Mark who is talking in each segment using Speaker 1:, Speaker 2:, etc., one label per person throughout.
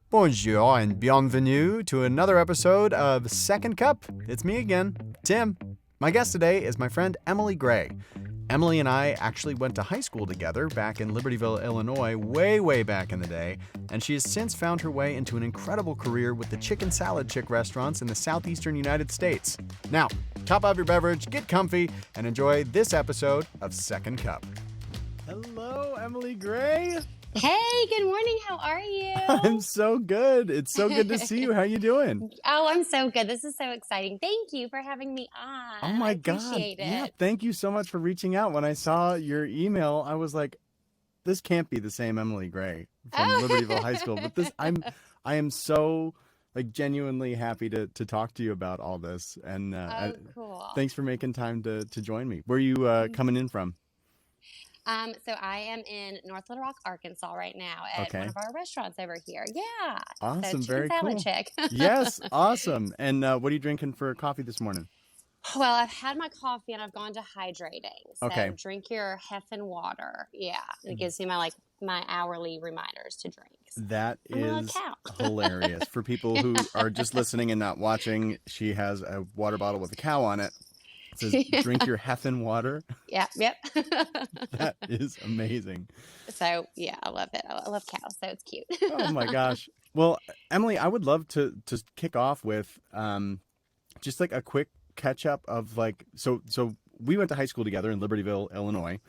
Speaker 1: Bonjour and bienvenue to another episode of Second Cup. It's me again, Tim. My guest today is my friend Emily Gray. Emily and I actually went to high school together back in Libertyville, Illinois, way back in the day, and she has since found her way into an incredible career with the Chicken Salad Chick restaurants in the southeastern United States. Now, top off your beverage, get comfy, and enjoy this episode of Second Cup. Hello, Emily Gray.
Speaker 2: Hey, good morning. How are you?
Speaker 1: I'm so good. It's so good to see you. How you doing?
Speaker 2: Oh, I'm so good. This is so exciting. Thank you for having me on.
Speaker 1: Oh my
Speaker 2: I
Speaker 1: God.
Speaker 2: appreciate it.
Speaker 1: Yeah, thank you so much for reaching out. When I saw your email, I was like, this can't be the same Emily Gray from Libertyville High School. But I am so genuinely happy to talk to you about all this. And
Speaker 2: cool.
Speaker 1: Thanks for making time to join me. Where are you coming in from?
Speaker 2: So I am in North Little Rock, Arkansas right now at one of our restaurants over here. Yeah.
Speaker 1: Awesome.
Speaker 2: So
Speaker 1: Very
Speaker 2: Salad
Speaker 1: cool.
Speaker 2: Chick.
Speaker 1: Yes. Awesome. And what are you drinking for coffee this morning?
Speaker 2: Well, I've had my coffee and I've gone to hydrating. So drink your Heffen water. Yeah. It gives me my hourly reminders to drink.
Speaker 1: That is hilarious. For people who are just listening and not watching, she has a water bottle with a cow on it. It says, drink your Heffen water.
Speaker 2: Yep.
Speaker 1: That is amazing.
Speaker 2: So, yeah, I love it. I love cows, so it's cute.
Speaker 1: Oh, my gosh. Well, Emily, I would love to kick off with just a quick catch up of so we went to high school together in Libertyville, Illinois.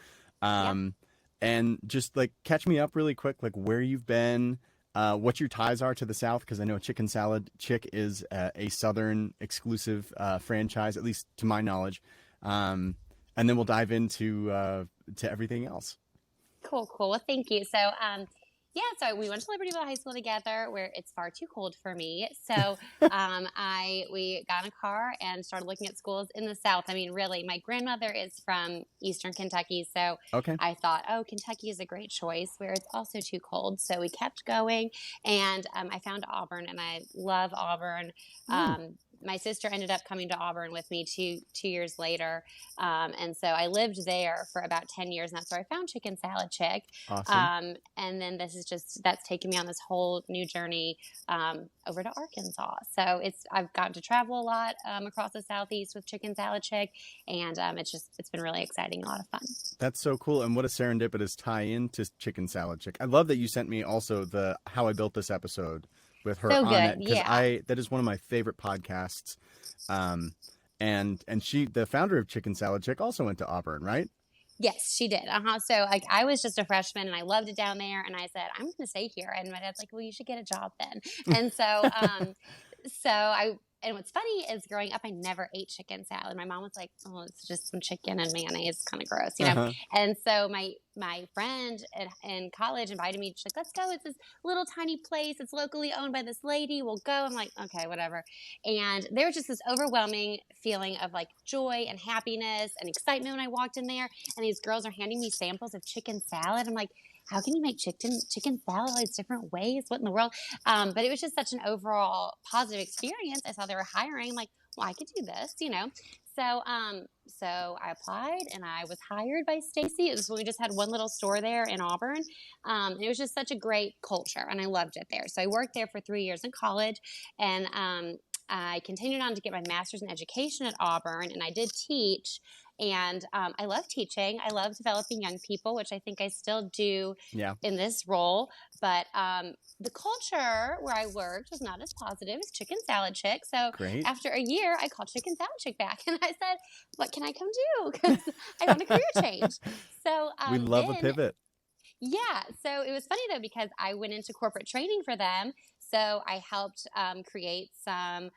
Speaker 1: And just catch me up really quick, where you've been, what your ties are to the South, because I know Chicken Salad Chick is a Southern exclusive franchise, at least to my knowledge. And then we'll dive into to everything else.
Speaker 2: Cool. Well, thank you. So, so we went to Libertyville High School together, where it's far too cold for me. So we got in a car and started looking at schools in the South. I mean, really, my grandmother is from Eastern Kentucky. So I thought, Kentucky is a great choice where it's also too cold. So we kept going, and I found Auburn, and I love Auburn. My sister ended up coming to Auburn with me two years later. And so I lived there for about 10 years, and that's where I found Chicken Salad Chick.
Speaker 1: Awesome.
Speaker 2: And then that's taken me on this whole new journey over to Arkansas. So I've gotten to travel a lot across the Southeast with Chicken Salad Chick, and it's been really exciting, a lot of fun.
Speaker 1: That's so cool. And what a serendipitous tie into Chicken Salad Chick. I love that you sent me also the How I Built This episode with her on it, because that is one of my favorite podcasts. And she, the founder of Chicken Salad Chick, also went to Auburn, right?
Speaker 2: Yes, she did. So I was just a freshman and I loved it down there, and I said, I'm going to stay here. And my dad's like, well, you should get a job then. And so and what's funny is, growing up, I never ate chicken salad. My mom was like, oh, it's just some chicken and mayonnaise, kind of gross, you know? And so my friend in college invited me. She's like, let's go. It's this little tiny place. It's locally owned by this lady. We'll go. I'm like, okay, whatever. And there was just this overwhelming feeling of joy and happiness and excitement when I walked in there. And these girls are handing me samples of chicken salad. I'm like, how can you make chicken salad all these different ways? What in the world? But it was just such an overall positive experience. I saw they were hiring. I'm like, well, I could do this, you know? So I applied and I was hired by Stacy. It was when we just had one little store there in Auburn. And it was just such a great culture, and I loved it there. So I worked there for 3 years in college, and I continued on to get my master's in education at Auburn, and I did teach. And I love teaching. I love developing young people, which I think I still do in this role. But the culture where I worked was not as positive as Chicken Salad Chick. So after a year, I called Chicken Salad Chick back, and I said, what can I come do? Because I want a career change. So
Speaker 1: we love a pivot.
Speaker 2: Yeah. So it was funny, though, because I went into corporate training for them. So I helped create some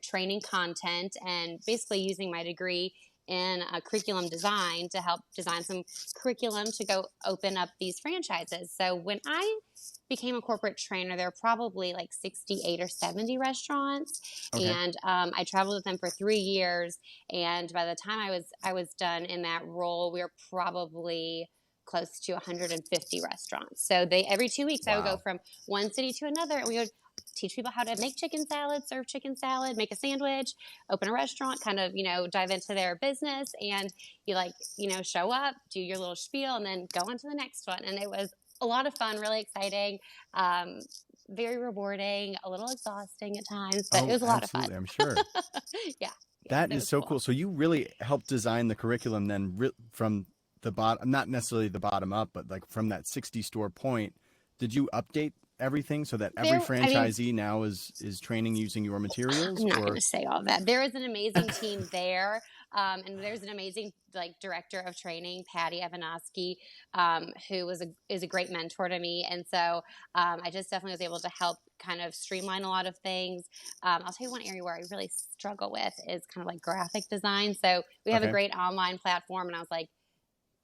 Speaker 2: training content, and basically using my degree in curriculum design to help design some curriculum to go open up these franchises. So when I became a corporate trainer, there were probably 68 or 70 restaurants. And I traveled with them for 3 years. And by the time I was done in that role, we were probably close to 150 restaurants. So every 2 weeks, I would go from one city to another, and we would teach people how to make chicken salad, serve chicken salad, make a sandwich, open a restaurant, kind of, dive into their business. And you show up, do your little spiel, and then go on to the next one. And it was a lot of fun, really exciting, um, very rewarding, a little exhausting at times, but it
Speaker 1: Oh,
Speaker 2: was a lot of fun.
Speaker 1: absolutely. I'm sure.
Speaker 2: Yeah, yes,
Speaker 1: That
Speaker 2: it
Speaker 1: is
Speaker 2: was
Speaker 1: so
Speaker 2: cool.
Speaker 1: cool. So you really helped design the curriculum then from the bottom, not necessarily the bottom up, but like from that 60 store point. Did you update everything so that every
Speaker 2: I mean,
Speaker 1: franchisee now is training using your materials
Speaker 2: I'm not going
Speaker 1: or
Speaker 2: to say all that. There is an amazing team there, and there's an amazing like director of training, Patty Evanowski, who is a great mentor to me, and so I just definitely was able to help kind of streamline a lot of things. I'll tell you one area where I really struggle with is kind of like graphic design. So we have a
Speaker 1: okay.
Speaker 2: great online platform, and I was like,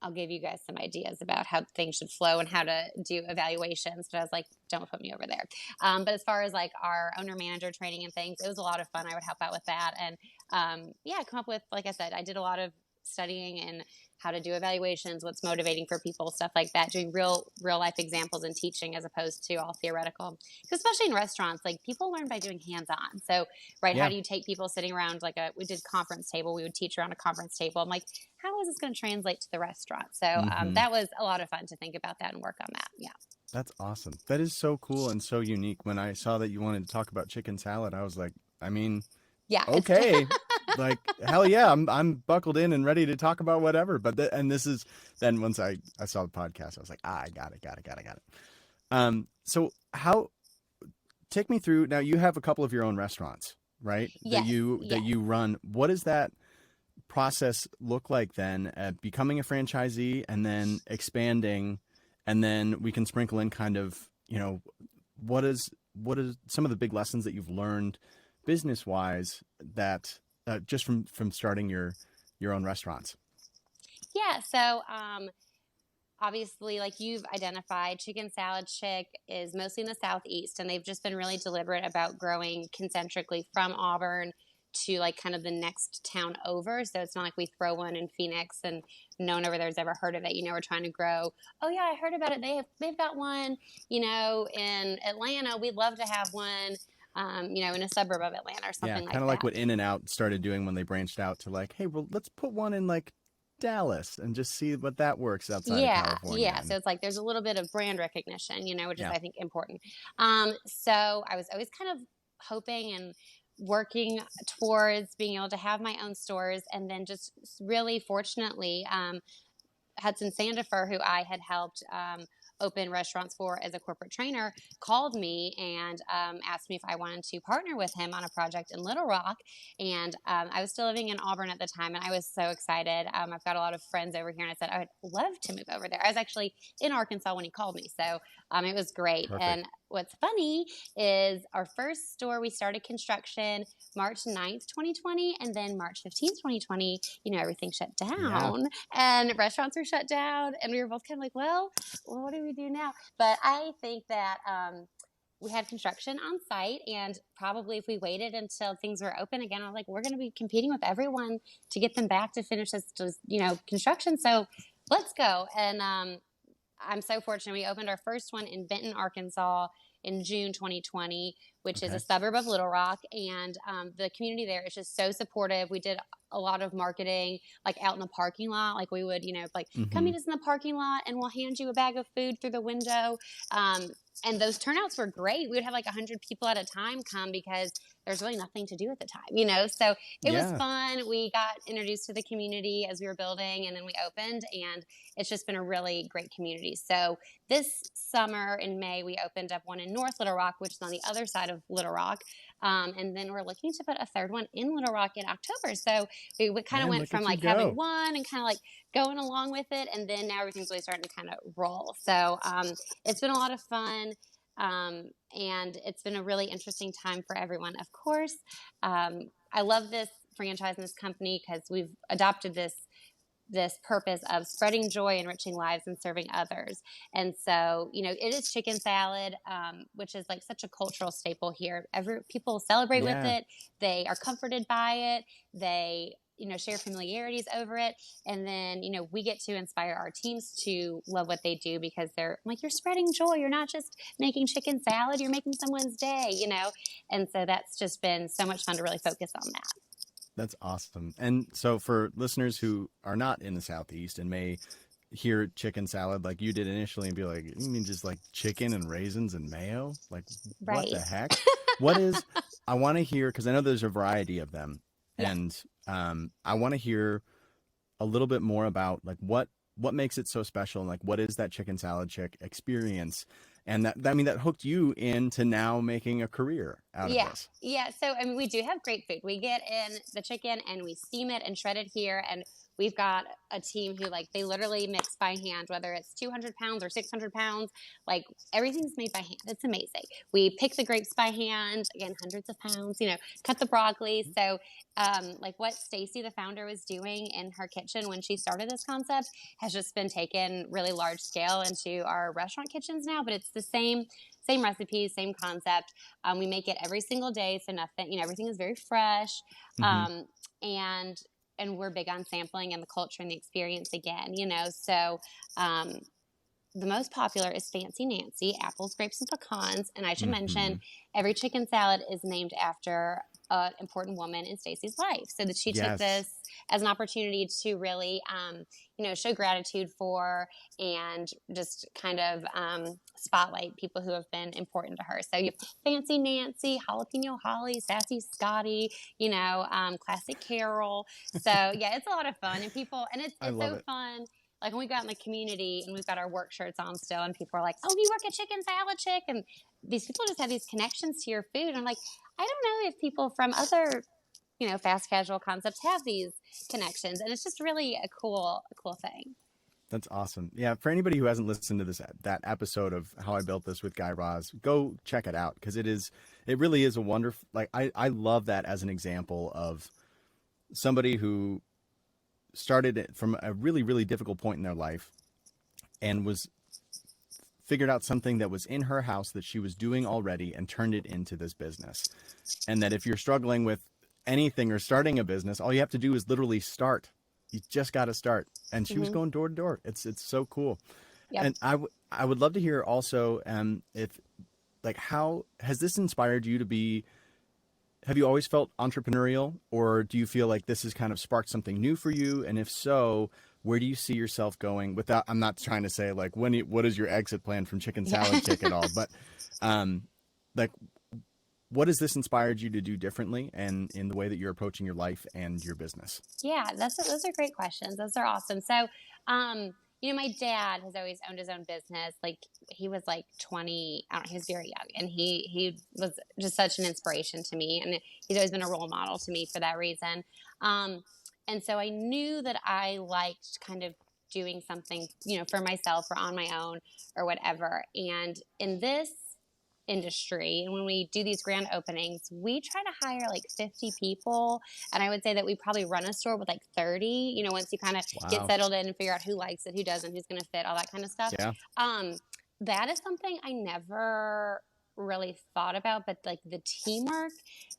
Speaker 2: I'll give you guys some ideas about how things should flow and how to do evaluations. But I was like, don't put me over there. But as far as like our owner manager training and things, it was a lot of fun. I would help out with that. And yeah, come up with, like I said, I did a lot of studying and how to do evaluations, what's motivating for people, stuff like that, doing real life examples and teaching as opposed to all theoretical. Especially in restaurants, like people learn by doing hands on. So, right, how
Speaker 1: Yeah.
Speaker 2: do you take people sitting around like we did conference table, we would teach around a conference table. I'm like, how is this going to translate to the restaurant? So
Speaker 1: Hmm.
Speaker 2: that was a lot of fun to think about that and work on that. Yeah.
Speaker 1: That's awesome. That is so cool and so unique. When I saw that you wanted to talk about chicken salad, I was like, I mean,
Speaker 2: Yeah. It's,
Speaker 1: okay, like hell yeah, I'm buckled in and ready to talk about whatever. But and this is then once I saw the podcast, I was like, I got it. So how take me through now? You have a couple of your own restaurants, right?
Speaker 2: yes.
Speaker 1: That
Speaker 2: Yes.
Speaker 1: you run. What does that process look like then? Becoming a franchisee and then expanding, and then we can sprinkle in kind of what is some of the big lessons that you've learned business wise that just from starting your own restaurants.
Speaker 2: Yeah. So, obviously, like you've identified, Chicken Salad Chick is mostly in the Southeast, and they've just been really deliberate about growing concentrically from Auburn to like kind of the next town over. So it's not like we throw one in Phoenix and no one over there has ever heard of it. We're trying to grow. Oh yeah, I heard about it. They've got one, in Atlanta. We'd love to have one, in a suburb of Atlanta or
Speaker 1: Yeah,
Speaker 2: something
Speaker 1: kind
Speaker 2: like
Speaker 1: of like
Speaker 2: that.
Speaker 1: what In and Out started doing when they branched out to like, hey, well, let's put one in like Dallas and just see what that works outside of
Speaker 2: Yeah,
Speaker 1: California.
Speaker 2: yeah. So
Speaker 1: And
Speaker 2: it's like there's a little bit of brand recognition, which is
Speaker 1: yeah,
Speaker 2: I think important. So I was always kind of hoping and working towards being able to have my own stores, and then just really fortunately, Hudson Sandifer, who I had helped open restaurants for as a corporate trainer, called me and asked me if I wanted to partner with him on a project in Little Rock. And I was still living in Auburn at the time, and I was so excited. I've got a lot of friends over here, and I said I would love to move over there. I was actually in Arkansas when he called me, so it was great.
Speaker 1: perfect.
Speaker 2: And what's funny is our first store, we started construction March 9th, 2020, and then March 15th, 2020, everything shut
Speaker 1: Yeah,
Speaker 2: down and restaurants were shut down, and we were both kind of like, well, what do we do now? But I think that we had construction on site, and probably if we waited until things were open again, I was like, we're going to be competing with everyone to get them back to finish this construction, so let's go. And I'm so fortunate. We opened our first one in Benton, Arkansas in June 2020, which is a
Speaker 1: okay.
Speaker 2: suburb of Little Rock. And the community there is just so supportive. We did a lot of marketing, like out in the parking lot. Like we would, like, come
Speaker 1: Mm-hmm.
Speaker 2: meet us in the parking lot and we'll hand you a bag of food through the window. And those turnouts were great. We would have like 100 people at a time come because there's really nothing to do at the time. So it was
Speaker 1: Yeah,
Speaker 2: fun. We got introduced to the community as we were building, and then we opened, and it's just been a really great community. So this summer in May, we opened up one in North Little Rock, which is on the other side of Little Rock. And then we're looking to put a third one in Little Rock in October. So we kind of
Speaker 1: man,
Speaker 2: went
Speaker 1: look
Speaker 2: from
Speaker 1: at you
Speaker 2: like having
Speaker 1: go.
Speaker 2: one and kind of like going along with it. And then now everything's really starting to kind of roll. So it's been a lot of fun. And it's been a really interesting time for everyone, of course. I love this franchise and this company because we've adopted this purpose of spreading joy, enriching lives, and serving others. And so, it is chicken salad, which is like such a cultural staple here. People celebrate with
Speaker 1: Yeah,
Speaker 2: it. They are comforted by it. They, share familiarities over it. And then, we get to inspire our teams to love what they do because they're like, you're spreading joy. You're not just making chicken salad, you're making someone's day. And so that's just been so much fun to really focus on that.
Speaker 1: that's awesome. And so for listeners who are not in the Southeast and may hear chicken salad like you did initially and be like, you mean just like chicken and raisins and mayo? Like, what the
Speaker 2: Right.
Speaker 1: heck? What is, I want to hear, because I know there's a variety of them.
Speaker 2: Yeah.
Speaker 1: And I want to hear a little bit more about like what makes it so special and like what is that chicken salad chick experience, and that I mean that hooked you into now making a career out of
Speaker 2: Yeah.
Speaker 1: this.
Speaker 2: Yeah. So, I mean, we do have great food. We get in the chicken and we steam it and shred it here. And we've got a team who, like, they literally mix by hand, whether it's 200 pounds or 600 pounds. Like, everything's made by hand. It's amazing. We pick the grapes by hand, again, hundreds of pounds, cut the broccoli. So, like, what Stacy, the founder, was doing in her kitchen when she started this concept has just been taken really large scale into our restaurant kitchens now, but it's the same recipes, same concept. We make it every single day, so nothing, everything is very fresh,
Speaker 1: Hmm.
Speaker 2: um, and we're big on sampling and the culture and the experience again. So the most popular is Fancy Nancy, apples, grapes, and pecans. And I should
Speaker 1: Hmm.
Speaker 2: mention, every chicken salad is named after an important woman in Stacy's life, so that she took
Speaker 1: Yes.
Speaker 2: this as an opportunity to really, show gratitude for, and just kind of spotlight people who have been important to her. So you have Fancy Nancy, Jalapeno Holly, Sassy Scotty, Classic Carol. So yeah, it's a lot of fun, and it's
Speaker 1: I
Speaker 2: it's
Speaker 1: love
Speaker 2: so
Speaker 1: it.
Speaker 2: fun. Like, when we go out in the community and we've got our work shirts on still, and people are like, "Oh, you work at Chicken Salad Chick," and these people just have these connections to your food. I'm like, I don't know if people from other, fast casual concepts have these connections, and it's just really a cool thing.
Speaker 1: That's awesome. Yeah, for anybody who hasn't listened to this that episode of How I Built This with Guy Raz, go check it out because it really is a wonderful, like I love that as an example of somebody who started it from a really really difficult point in their life and was figured out something that was in her house that she was doing already and turned it into this business. And that if you're struggling with anything or starting a business, all you have to do is literally start. You just got to start. And she was
Speaker 2: Hmm.
Speaker 1: going door to door. It's so cool.
Speaker 2: Yep.
Speaker 1: And I would love to hear also if like how has this inspired you to be, have you always felt entrepreneurial, or do you feel like this has kind of sparked something new for you? And if so, where do you see yourself going? Without, I'm not trying to say like what is your exit plan from Chicken
Speaker 2: Yeah.
Speaker 1: Salad Chick at all, but um, like what has this inspired you to do differently and in the way that you're approaching your life and your business?
Speaker 2: Yeah, those are great questions. Those are awesome. So, my dad has always owned his own business. Like, he was like 20. I don't know, he was very young, and he was just such an inspiration to me, and he's always been a role model to me for that reason. Um, and so I knew that I liked kind of doing something, for myself or on my own or whatever. And in this industry, and when we do these grand openings, we try to hire like 50 people, and I would say that we probably run a store with like 30, once you kind of get
Speaker 1: Wow.
Speaker 2: settled in and figure out who likes it, who doesn't, who's going to fit, all that kind of stuff.
Speaker 1: Yeah.
Speaker 2: um that is something I never really thought about, but like the teamwork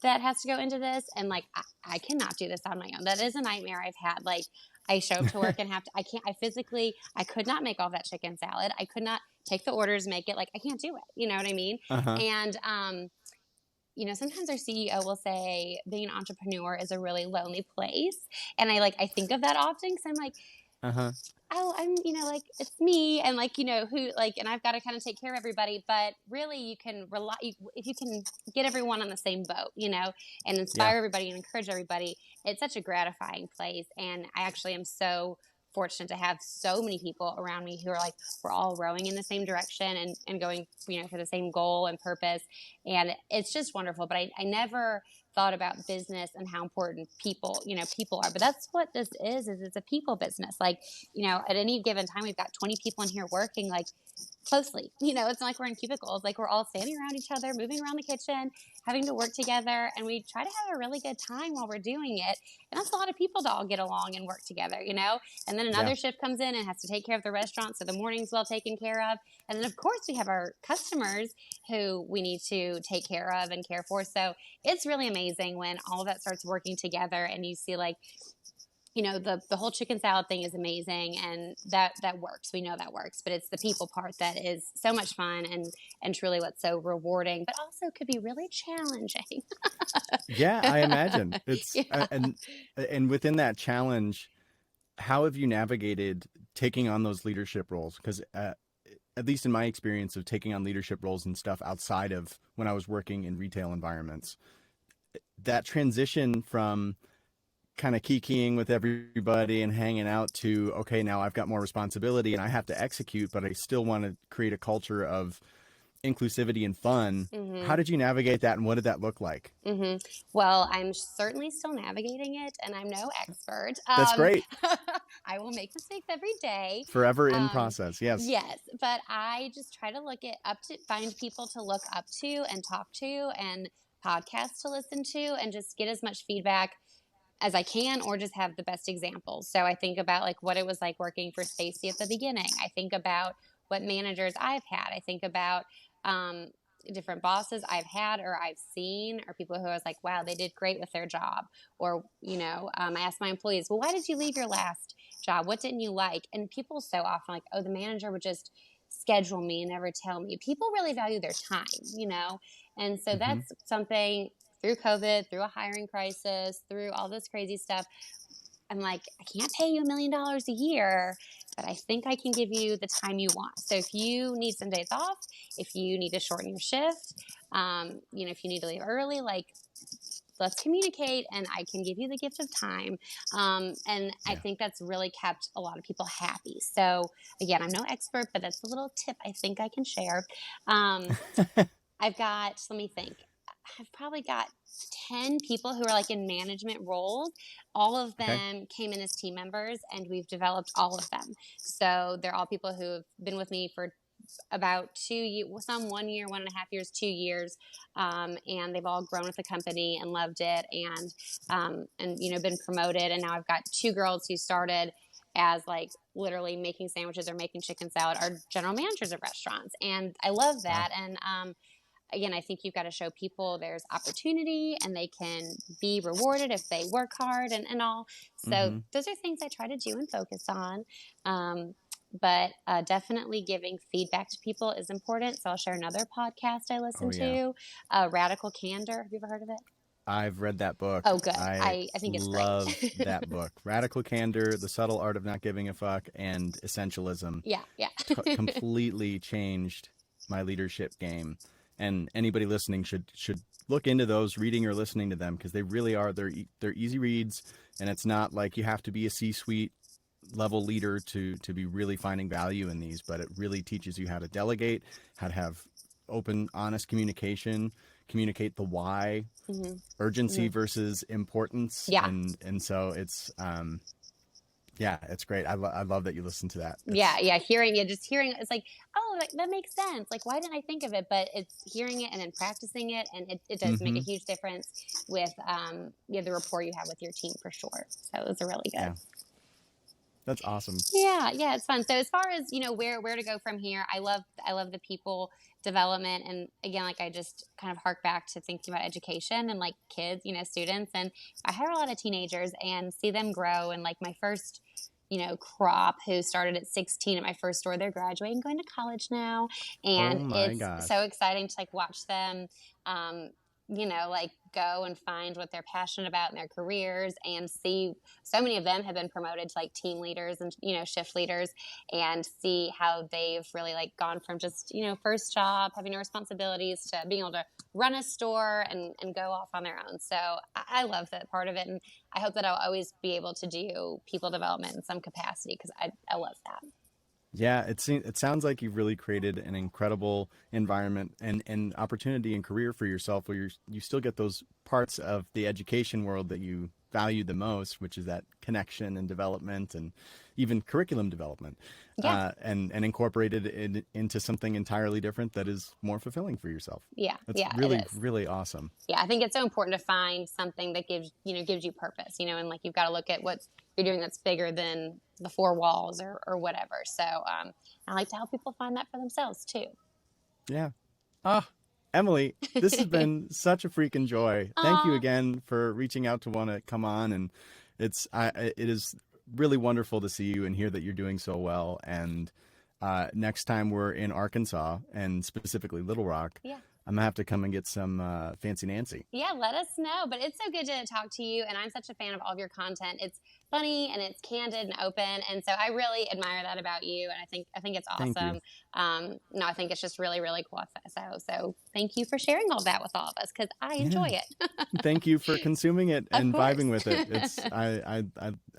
Speaker 2: that has to go into this, and like I cannot do this on my own. That is a nightmare I've had. Like, I show up to work and I could not make all that chicken salad. I could not take the orders, make it. Like, I can't do it. You know what I mean?
Speaker 1: Uh-huh.
Speaker 2: And sometimes our CEO will say being an entrepreneur is a really lonely place. And I think of that often, because I'm like,
Speaker 1: Uh-huh.
Speaker 2: oh, like, it's me, and like, who, like, and I've got to kind of take care of everybody. But really, you can rely, if you can get everyone on the same boat, and
Speaker 1: Yeah.
Speaker 2: inspire everybody and encourage everybody. It's such a gratifying place. And I actually am so fortunate to have so many people around me who are like, we're all rowing in the same direction, and going, for the same goal and purpose. And it's just wonderful. But I never thought about business and how important people are. But that's what this is it's a people business. Like, at any given time, we've got 20 people in here working, like, closely. It's not like we're in cubicles. Like, we're all standing around each other, moving around the kitchen, having to work together, and we try to have a really good time while we're doing it. And that's a lot of people to all get along and work together. And then
Speaker 1: Yeah.
Speaker 2: another shift comes in and has to take care of the restaurant, so the morning's well taken care of. And then, of course, we have our customers who we need to take care of and care for. So it's really amazing when all of that starts working together, and you see, like, the whole chicken salad thing is amazing, and that works. We know that works, but it's the people part that is so much fun, and truly what's so rewarding, but also could be really challenging.
Speaker 1: Yeah, I imagine. It's
Speaker 2: Yeah.
Speaker 1: and within that challenge, how have you navigated taking on those leadership roles? Because at least in my experience of taking on leadership roles and stuff outside of when I was working in retail environments, that transition from kind of kikiing with everybody and hanging out to, okay, now I've got more responsibility and I have to execute, but I still want to create a culture of inclusivity and fun. How
Speaker 2: Hmm.
Speaker 1: did you navigate that, and what did that look like?
Speaker 2: Hmm. Well, I'm certainly still navigating it, and I'm no expert.
Speaker 1: That's great.
Speaker 2: I will make mistakes every day.
Speaker 1: Forever in
Speaker 2: Um,
Speaker 1: process. Yes.
Speaker 2: yes, but I just try to find people to look up to and talk to, and podcasts to listen to, and just get as much feedback as I can, or just have the best examples. So I think about like what it was like working for Stacy at the beginning. I think about what managers I've had. I think about um, different bosses I've had or I've seen, or people who I was like, wow, they did great with their job. Or, I asked my employees, well, why did you leave your last job? What didn't you like? And people so often like, oh, the manager would just schedule me and never tell me. People really value their time. And so
Speaker 1: Mm-hmm.
Speaker 2: that's something through COVID, through a hiring crisis, through all this crazy stuff. I'm like, I can't pay you $1 million a year, but I think I can give you the time you want. So if you need some days off, if you need to shorten your shift, if you need to leave early, like let's communicate and I can give you the gift of time. And I
Speaker 1: Yeah.
Speaker 2: think that's really kept a lot of people happy. So again, I'm no expert, but that's a little tip I think I can share. Um, let me think. I've probably got 10 people who are like in management roles. All of
Speaker 1: Okay.
Speaker 2: them came in as team members and we've developed all of them. So they're all people who have been with me for about 2 years, some 1 year, 1.5 years, 2 years, and they've all grown with the company and loved it, and been promoted. And now I've got two girls who started as like literally making sandwiches or making chicken salad, are general managers of restaurants, and I love
Speaker 1: Wow.
Speaker 2: that. And again, I think you've got to show people there's opportunity and they can be rewarded if they work hard and all. So
Speaker 1: Mm-hmm.
Speaker 2: those are things I try to do and focus on. But definitely giving feedback to people is important. So I'll share another podcast I
Speaker 1: Oh
Speaker 2: listen
Speaker 1: yeah.
Speaker 2: to, Radical Candor. Have you ever heard of it?
Speaker 1: I've read that book.
Speaker 2: Oh, good.
Speaker 1: I
Speaker 2: I think it's great.
Speaker 1: love that book. Radical Candor, The Subtle Art of Not Giving a Fuck, and Essentialism
Speaker 2: Yeah, yeah.
Speaker 1: completely changed my leadership game. And anybody listening should look into those, reading or listening to them, because they really are. They're easy reads, and it's not like you have to be a C-suite level leader to be really finding value in these, but it really teaches you how to delegate, how to have open, honest communication, communicate the why,
Speaker 2: Hmm.
Speaker 1: urgency
Speaker 2: Hmm.
Speaker 1: versus importance,
Speaker 2: Yeah.
Speaker 1: and so it's yeah, it's great. I love that you listen to that.
Speaker 2: Yeah,
Speaker 1: It's
Speaker 2: yeah. Just hearing it's like, oh, like, that makes sense. Like, why didn't I think of it? But it's hearing it and then practicing it, and it does make a
Speaker 1: mm-hmm.
Speaker 2: huge difference with the rapport you have with your team for sure. So those are really good.
Speaker 1: Yeah, that's awesome.
Speaker 2: Yeah, yeah, it's fun. So as far as where to go from here, I love the people development, and again, like I just kind of hark back to thinking about education and like kids, students, and I hire a lot of teenagers and see them grow. And like my first crop who started at 16 at my first store, they're graduating, going to college now.
Speaker 1: Oh
Speaker 2: And
Speaker 1: my
Speaker 2: it's so
Speaker 1: gosh.
Speaker 2: exciting to like watch them, like go and find what they're passionate about in their careers, and see so many of them have been promoted to like team leaders and, shift leaders, and see how they've really like gone from just, first job, having no responsibilities, to being able to run a store and go off on their own. So I love that part of it. And I hope that I'll always be able to do people development in some capacity, because I love that.
Speaker 1: Yeah, it sounds like you've really created an incredible environment and opportunity and career for yourself, where you still get those parts of the education world that you value the most, which is that connection and development and even curriculum development,
Speaker 2: Yeah.
Speaker 1: and incorporated it into something entirely different that is more fulfilling for yourself.
Speaker 2: Yeah.
Speaker 1: That's
Speaker 2: Yeah, it
Speaker 1: really,
Speaker 2: is.
Speaker 1: really awesome.
Speaker 2: Yeah, I think it's so important to find something that gives you purpose, and like you've got to look at what you're doing that's bigger than the four walls or whatever. So I like to help people find that for themselves too.
Speaker 1: Yeah. Ah, Emily, this has been such a freaking joy. Thank you
Speaker 2: uh,
Speaker 1: again for reaching out to want to come on, and it is really wonderful to see you and hear that you're doing so well. And next time we're in Arkansas, and specifically Little Rock,
Speaker 2: yeah.
Speaker 1: I'm going to have to come and get some Fancy Nancy.
Speaker 2: Yeah, let us know. But it's so good to talk to you. And I'm such a fan of all of your content. It's funny and it's candid and open. And so I really admire that about you. And I think it's
Speaker 1: Thank you.
Speaker 2: awesome. No, I think it's just really, really cool. So thank you for sharing all that with all of us because I enjoy it.
Speaker 1: Thank you for consuming it
Speaker 2: Of
Speaker 1: and
Speaker 2: course.
Speaker 1: vibing with it. I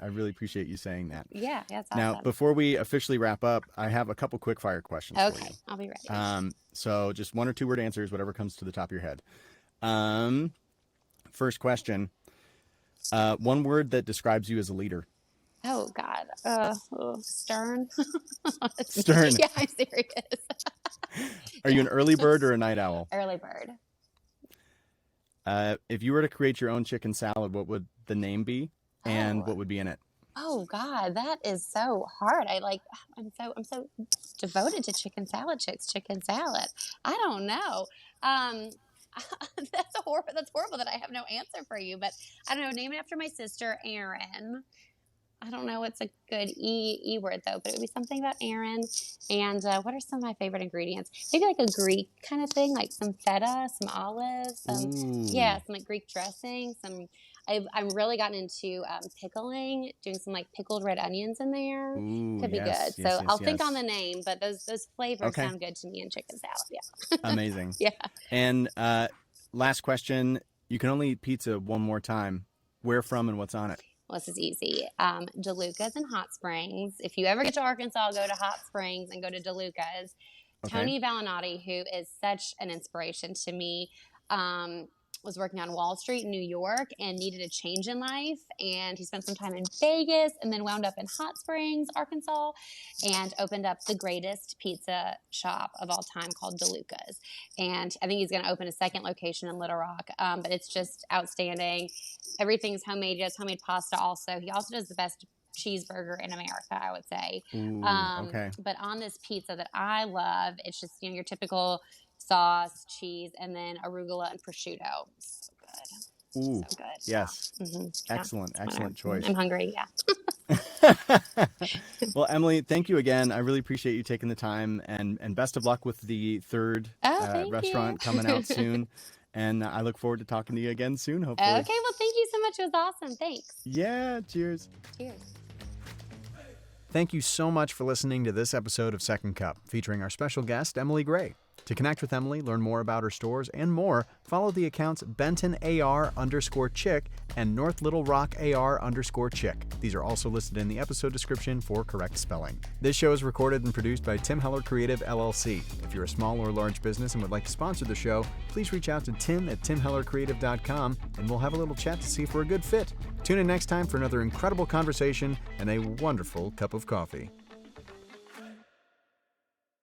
Speaker 1: really appreciate you saying that.
Speaker 2: Yeah, that's awesome.
Speaker 1: Now, before we officially wrap up, I have a couple quick fire questions for
Speaker 2: Okay,
Speaker 1: you.
Speaker 2: I'll be ready.
Speaker 1: So just 1 or 2 word answers, whatever comes to the top of your head. First question. 1 word that describes you as a leader.
Speaker 2: Oh God, stern.
Speaker 1: Stern.
Speaker 2: Yeah, I'm serious.
Speaker 1: Are you an early bird or a night owl?
Speaker 2: Early bird.
Speaker 1: If you were to create your own chicken salad, what would the name be, and
Speaker 2: Oh.
Speaker 1: what would be in it?
Speaker 2: Oh God, that is so hard. I'm so devoted to chicken salad, chicken salad. I don't know. That's horrible that I have no answer for you, but I don't know. Name it after my sister, Erin. I don't know what's a good E word though, but it would be something about Erin. And what are some of my favorite ingredients? Maybe like a Greek kind of thing, like some feta, some olives, some like Greek dressing. I've really gotten into pickling, doing some like pickled red onions in there. Could be good. So I'll think on the name, but those flavors sound good to me in chicken salad. Yeah.
Speaker 1: Amazing.
Speaker 2: Yeah.
Speaker 1: And last question. You can only eat pizza one more time. Where from and what's on it?
Speaker 2: Well, this is easy. DeLuca's in Hot Springs. If you ever get to Arkansas, go to Hot Springs and go to DeLuca's.
Speaker 1: Okay.
Speaker 2: Tony Valinotti, who is such an inspiration to me, was working on Wall Street in New York and needed a change in life. And he spent some time in Vegas and then wound up in Hot Springs, Arkansas, and opened up the greatest pizza shop of all time called DeLuca's. And I think he's going to open a second location in Little Rock. But it's just outstanding. Everything's homemade. He does homemade pasta also. He also does the best cheeseburger in America, I would say.
Speaker 1: Okay.
Speaker 2: But on this pizza that I love, it's just, your typical sauce, cheese, and then arugula and prosciutto. So good.
Speaker 1: Ooh.
Speaker 2: So good.
Speaker 1: Yes.
Speaker 2: Yeah. Mm-hmm.
Speaker 1: Excellent choice.
Speaker 2: I'm hungry. Yeah.
Speaker 1: Well, Emily, thank you again. I really appreciate you taking the time, and best of luck with the third restaurant coming out soon. And I look forward to talking to you again soon, hopefully.
Speaker 2: Okay, well, thank you so much. It was awesome. Thanks.
Speaker 1: Yeah, cheers.
Speaker 2: Cheers.
Speaker 1: Thank you so much for listening to this episode of Second Cup, featuring our special guest, Emily Gray. To connect with Emily, learn more about her stores, and more, follow the accounts BentonAR_Chick and North Little Rock AR_Chick. These are also listed in the episode description for correct spelling. This show is recorded and produced by Tim Heller Creative, LLC. If you're a small or large business and would like to sponsor the show, please reach out to tim@timhellercreative.com and we'll have a little chat to see if we're a good fit. Tune in next time for another incredible conversation and a wonderful cup of coffee.